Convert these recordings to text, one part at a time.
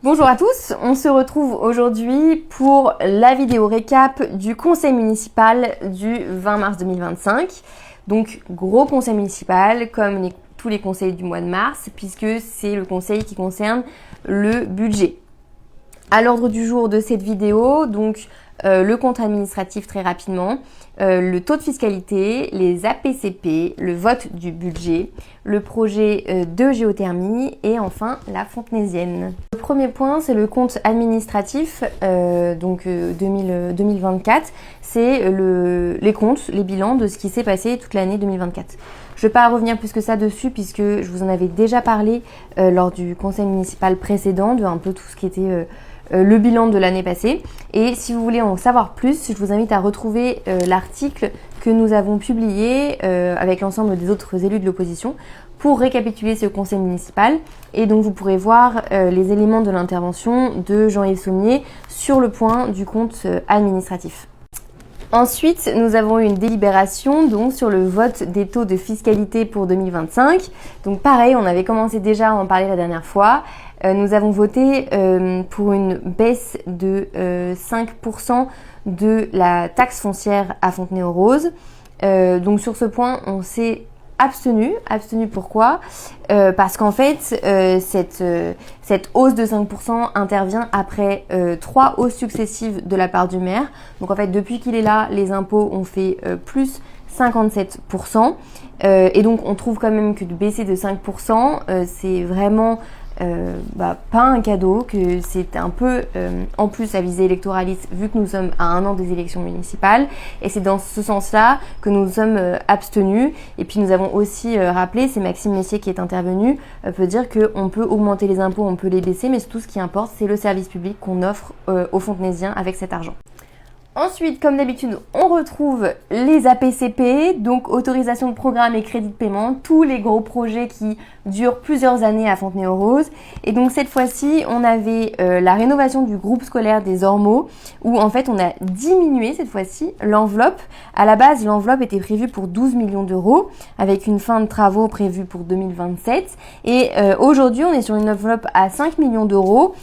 Bonjour à tous, on se retrouve aujourd'hui pour la vidéo récap du conseil municipal du 20 mars 2025. Donc gros conseil municipal comme tous les conseils du mois de mars puisque c'est le conseil qui concerne le budget. À l'ordre du jour de cette vidéo, donc le compte administratif très rapidement, le taux de fiscalité, les APCP, le vote du budget, le projet de géothermie et enfin la Fontenaisienne. Le premier point, c'est le compte administratif 2024. C'est les comptes, les bilans de ce qui s'est passé toute l'année 2024. Je ne vais pas revenir plus que ça dessus puisque je vous en avais déjà parlé lors du conseil municipal précédent de un peu tout ce qui était le bilan de l'année passée. Et si vous voulez en savoir plus, je vous invite à retrouver l'article que nous avons publié avec l'ensemble des autres élus de l'opposition pour récapituler ce conseil municipal. Et donc vous pourrez voir les éléments de l'intervention de Jean-Yves Sommier sur le point du compte administratif. Ensuite, nous avons eu une délibération donc sur le vote des taux de fiscalité pour 2025. Donc pareil, on avait commencé déjà à en parler la dernière fois. Nous avons voté pour une baisse de 5% de la taxe foncière à Fontenay-aux-Roses. Donc sur ce point, on s'est abstenu. Pourquoi ? Parce qu'en fait, cette hausse de 5% intervient après 3 hausses successives de la part du maire. Donc en fait, depuis qu'il est là, les impôts ont fait plus 57%. Et donc on trouve quand même que de baisser de 5%, c'est vraiment pas un cadeau, que c'est un peu en plus à visée électoraliste vu que nous sommes à 1 an des élections municipales, et c'est dans ce sens-là que nous sommes abstenus. Et puis nous avons aussi rappelé, c'est Maxime Messier qui est intervenu, peut dire qu'on peut augmenter les impôts, on peut les baisser, mais tout ce qui importe c'est le service public qu'on offre aux Fontenaisiens avec cet argent. Ensuite, comme d'habitude, on retrouve les APCP, donc autorisation de programme et crédit de paiement, tous les gros projets qui durent plusieurs années à Fontenay-aux-Roses. Et donc cette fois-ci, on avait la rénovation du groupe scolaire des Ormeaux, où en fait on a diminué cette fois-ci l'enveloppe. À la base, l'enveloppe était prévue pour 12 millions d'euros, avec une fin de travaux prévue pour 2027. Et aujourd'hui, on est sur une enveloppe à 5 millions d'euros,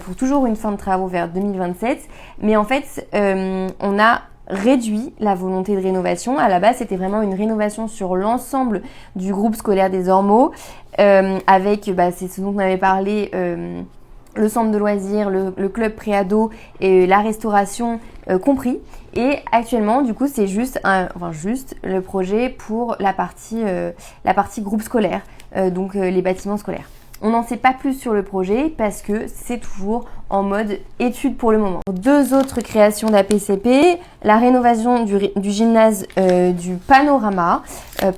pour toujours une fin de travaux vers 2027. Mais en fait, on a réduit la volonté de rénovation. À la base, c'était vraiment une rénovation sur l'ensemble du groupe scolaire des Ormeaux, avec, c'est ce dont on avait parlé, le centre de loisirs, le club préado et la restauration compris. Et actuellement, du coup, c'est juste le projet pour la partie groupe scolaire, donc les bâtiments scolaires. On n'en sait pas plus sur le projet parce que c'est toujours en mode étude pour le moment. Deux autres créations d'APCP, la rénovation du gymnase du Panorama.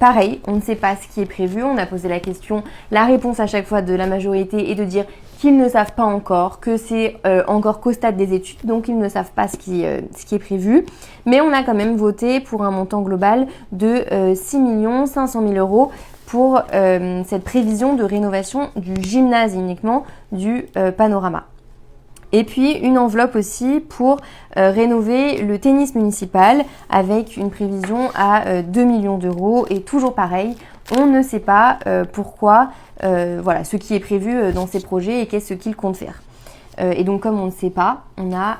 Pareil, on ne sait pas ce qui est prévu. On a posé la question, la réponse à chaque fois de la majorité est de dire qu'ils ne savent pas encore, que c'est encore qu'au stade des études, donc ils ne savent pas ce qui est prévu. Mais on a quand même voté pour un montant global de 6 500 000 euros pour cette prévision de rénovation du gymnase uniquement du Panorama. Et puis une enveloppe aussi pour rénover le tennis municipal avec une prévision à 2 millions d'euros. Et toujours pareil, on ne sait pas pourquoi, ce qui est prévu dans ces projets et qu'est-ce qu'ils comptent faire. Et donc comme on ne sait pas, on a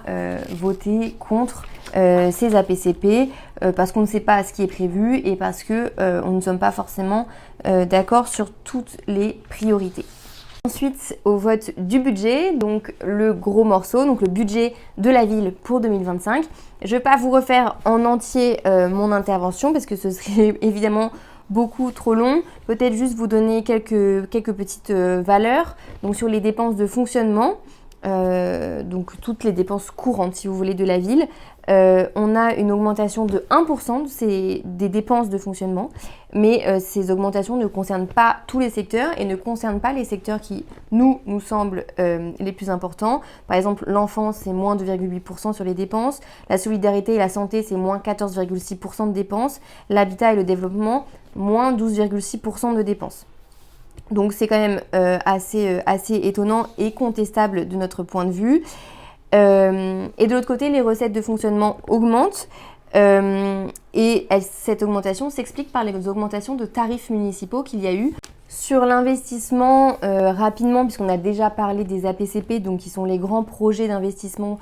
voté contre ces APCP parce qu'on ne sait pas ce qui est prévu et parce que on ne sommes pas forcément d'accord sur toutes les priorités. Ensuite, au vote du budget, donc le gros morceau, donc le budget de la ville pour 2025. Je ne vais pas vous refaire en entier mon intervention parce que ce serait évidemment beaucoup trop long. Peut-être juste vous donner quelques petites valeurs. Donc sur les dépenses de fonctionnement, donc toutes les dépenses courantes si vous voulez de la ville, on a une augmentation de 1% des dépenses de fonctionnement, mais ces augmentations ne concernent pas tous les secteurs et ne concernent pas les secteurs qui nous semblent les plus importants. Par exemple, l'enfance c'est moins 2,8% sur les dépenses, la solidarité et la santé c'est moins 14,6% de dépenses, l'habitat et le développement moins 12,6% de dépenses. Donc c'est quand même assez étonnant et contestable de notre point de vue. Et de l'autre côté, les recettes de fonctionnement augmentent et cette augmentation s'explique par les augmentations de tarifs municipaux qu'il y a eu Sur l'investissement, rapidement, puisqu'on a déjà parlé des APCP, donc qui sont les grands projets d'investissement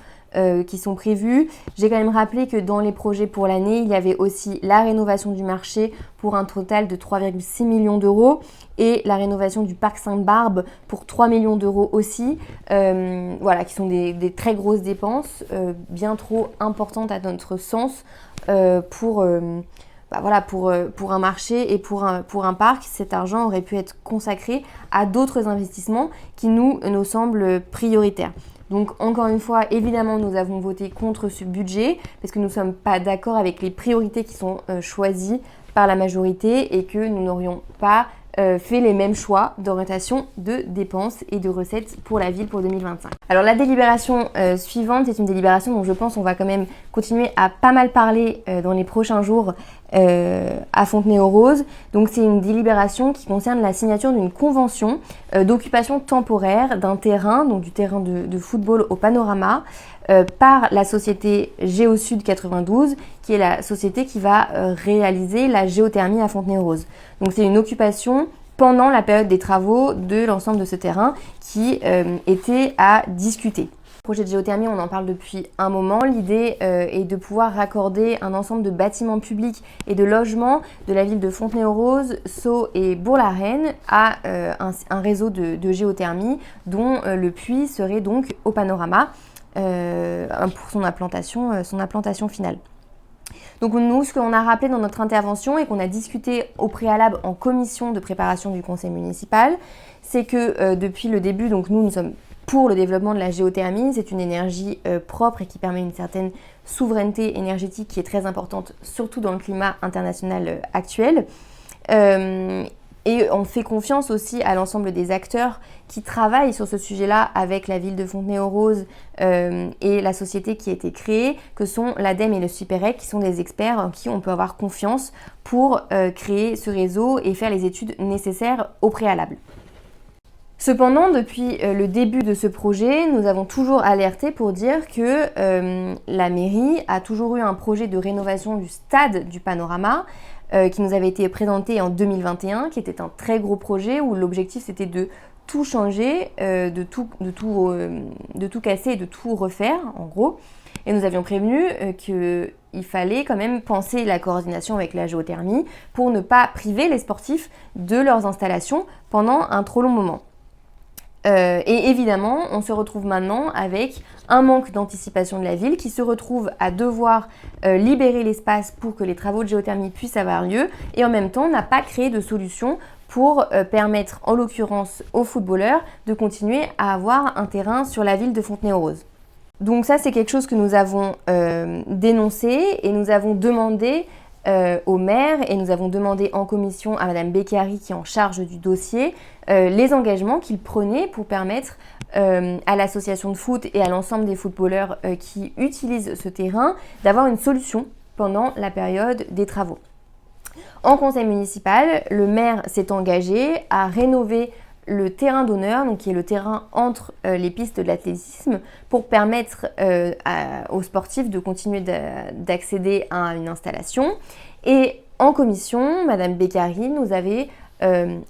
qui sont prévus. J'ai quand même rappelé que dans les projets pour l'année, il y avait aussi la rénovation du marché pour un total de 3,6 millions d'euros et la rénovation du parc Sainte-Barbe pour 3 millions d'euros aussi, voilà, qui sont des très grosses dépenses, bien trop importantes à notre sens pour un marché et pour un parc. Cet argent aurait pu être consacré à d'autres investissements qui nous semblent prioritaires. Donc encore une fois, évidemment, nous avons voté contre ce budget parce que nous ne sommes pas d'accord avec les priorités qui sont choisies par la majorité et que nous n'aurions pas fait les mêmes choix d'orientation de dépenses et de recettes pour la ville pour 2025. Alors la délibération suivante, c'est une délibération dont je pense on va quand même continuer à pas mal parler dans les prochains jours à Fontenay-aux-Roses. Donc c'est une délibération qui concerne la signature d'une convention d'occupation temporaire d'un terrain, donc du terrain de football au Panorama, par la société Géosud 92, qui est la société qui va réaliser la géothermie à Fontenay-aux-Roses. Donc c'est une occupation pendant la période des travaux de l'ensemble de ce terrain qui était à discuter. Le projet de géothermie, on en parle depuis un moment. L'idée est de pouvoir raccorder un ensemble de bâtiments publics et de logements de la ville de Fontenay-aux-Roses, Sceaux et Bourg-la-Reine à un réseau de géothermie dont le puits serait donc au Panorama pour son implantation finale. Donc nous, ce qu'on a rappelé dans notre intervention et qu'on a discuté au préalable en commission de préparation du conseil municipal, c'est que depuis le début, donc nous sommes pour le développement de la géothermie. C'est une énergie propre et qui permet une certaine souveraineté énergétique qui est très importante, surtout dans le climat international actuel. Et on fait confiance aussi à l'ensemble des acteurs qui travaillent sur ce sujet-là avec la ville de Fontenay-aux-Roses et la société qui a été créée, que sont l'ADEME et le SUPEREC, qui sont des experts en qui on peut avoir confiance pour créer ce réseau et faire les études nécessaires au préalable. Cependant, depuis le début de ce projet, nous avons toujours alerté pour dire que la mairie a toujours eu un projet de rénovation du stade du Panorama qui nous avait été présenté en 2021, qui était un très gros projet où l'objectif c'était de tout changer, de tout casser et de tout refaire en gros. Et nous avions prévenu qu'il fallait quand même penser la coordination avec la géothermie pour ne pas priver les sportifs de leurs installations pendant un trop long moment. Et évidemment, on se retrouve maintenant avec un manque d'anticipation de la ville qui se retrouve à devoir libérer l'espace pour que les travaux de géothermie puissent avoir lieu et en même temps n'a pas créé de solution pour permettre en l'occurrence aux footballeurs de continuer à avoir un terrain sur la ville de Fontenay-aux-Roses. Donc ça, c'est quelque chose que nous avons dénoncé et nous avons demandé au maire et nous avons demandé en commission à Madame Beccari qui est en charge du dossier les engagements qu'il prenait pour permettre à l'association de foot et à l'ensemble des footballeurs qui utilisent ce terrain d'avoir une solution pendant la période des travaux. En conseil municipal, le maire s'est engagé à rénover le terrain d'honneur, donc qui est le terrain entre les pistes de l'athlétisme, pour permettre aux sportifs de continuer d'accéder à une installation. Et en commission, Madame Beccari nous avait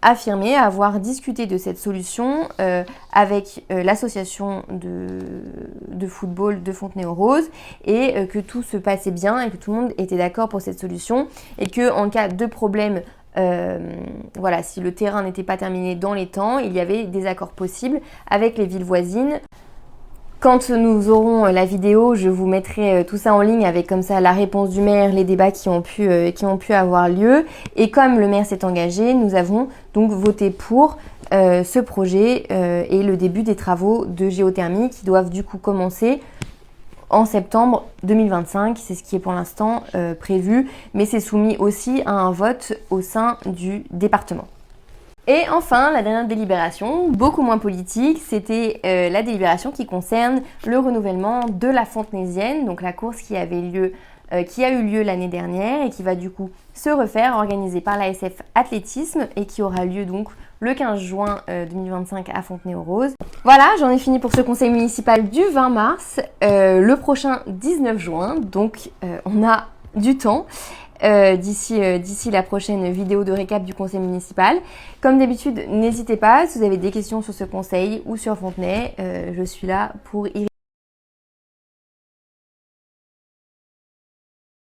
affirmé avoir discuté de cette solution avec l'association de football de Fontenay-aux-Roses et que tout se passait bien et que tout le monde était d'accord pour cette solution et que en cas de problème si le terrain n'était pas terminé dans les temps, il y avait des accords possibles avec les villes voisines. Quand nous aurons la vidéo, je vous mettrai tout ça en ligne avec comme ça la réponse du maire, les débats qui ont pu avoir lieu. Et comme le maire s'est engagé, nous avons donc voté pour ce projet et le début des travaux de géothermie qui doivent du coup commencer en septembre 2025, c'est ce qui est pour l'instant prévu, mais c'est soumis aussi à un vote au sein du département. Et enfin, la dernière délibération, beaucoup moins politique, c'était la délibération qui concerne le renouvellement de la Fontenaisienne, donc la course qui a eu lieu l'année dernière et qui va du coup se refaire, organisée par l'ASF Athlétisme et qui aura lieu donc le 15 juin 2025 à Fontenay-aux-Roses. Voilà, j'en ai fini pour ce conseil municipal du 20 mars, le prochain 19 juin, donc on a du temps. d'ici la prochaine vidéo de récap du conseil municipal. Comme d'habitude, n'hésitez pas, si vous avez des questions sur ce conseil ou sur Fontenay, je suis là pour y répondre.